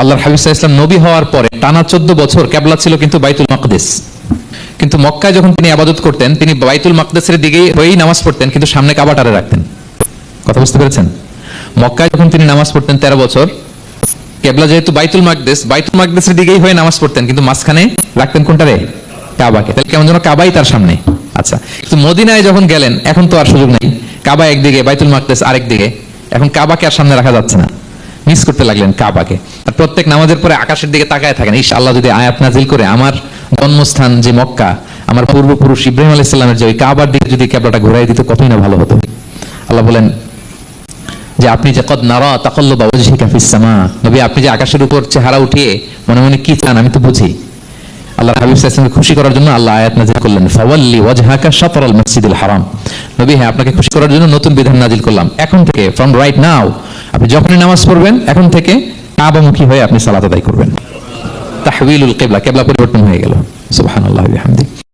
আল্লাহর হাবিব সাল্লাল্লাহু আলাইহি ওয়াসাল্লাম নবী হওয়ার পরে টানা 14 বছর কিবলা ছিল কিন্তু বাইতুল মাকদিস। কিন্তু মক্কায় যখন তিনি ইবাদত করতেন তিনি বাইতুল মাকদিসের দিকেই হয়েই নামাজ পড়তেন, কিন্তু সামনে কাবাটারে রাখতেন। কথা বুঝতে পেরেছেন? মক্কায় যখন তিনি নামাজ পড়তেন 13 বছর, কিবলা যেহেতু বাইতুল মাকদিসের দিকেই হয়ে নামাজ পড়তেন, কিন্তু মাঝখানে রাখতেন কোনটারে? কাবাকে। তাহলে কেমন যেন কাবাই তার সামনে। আচ্ছা, কিন্তু মদিনায় যখন গেলেন এখন তো আর সুযোগ নাই, কাবা একদিকে বাইতুল মাকদিস আরেক দিকে, এখন কাবাকে আর সামনে রাখা যাচ্ছে না, মিস করতে লাগলেন কাবাকে। আর প্রত্যেক নামাজের পরে আকাশের দিকে তাকায় থাকেন, ইস আল্লাহ যদি আয়াত নাজিল করে আমার জন্মস্থান যে মক্কা, আমার পূর্বপুরুষ ইব্রাহিম আলাইহিস সালামের যে ওই কাবার দিকে যদি কিবলাটা ঘুরাই দিত কতই না ভালো হতো। আল্লাহ বলেন যে আপনি যে কদ নারা তাকাল্লুবা ওয়াজহিকা ফিস সামা, নবী আপনি যে আকাশের উপর চেহারা উঠিয়ে মনে মনে কি চান আমি তো বুঝি। আল্লাহর হাবিব সাল্লাল্লাহু আলাইহি ওয়াসাল্লামকে খুশি করার জন্য আল্লাহ আয়াত নাজিল করলেন, ফাওয়াল্লি ওয়াজহাকা শাতরাল মাসজিদিল হারাম। নবী হ্যাঁ, আপনাকে খুশি করার জন্য নতুন বিধান নাজিল করলাম, এখন থেকে ফ্রম রাইট নাও আপনি যখনই নামাজ পড়বেন এখন থেকে কাবামুখী হয়ে আপনি সালাত আদায় করবেন। তাহওয়িলুল কিবলা, কিবলা পরিবর্তন হয়ে গেল। সুবহানাল্লাহ।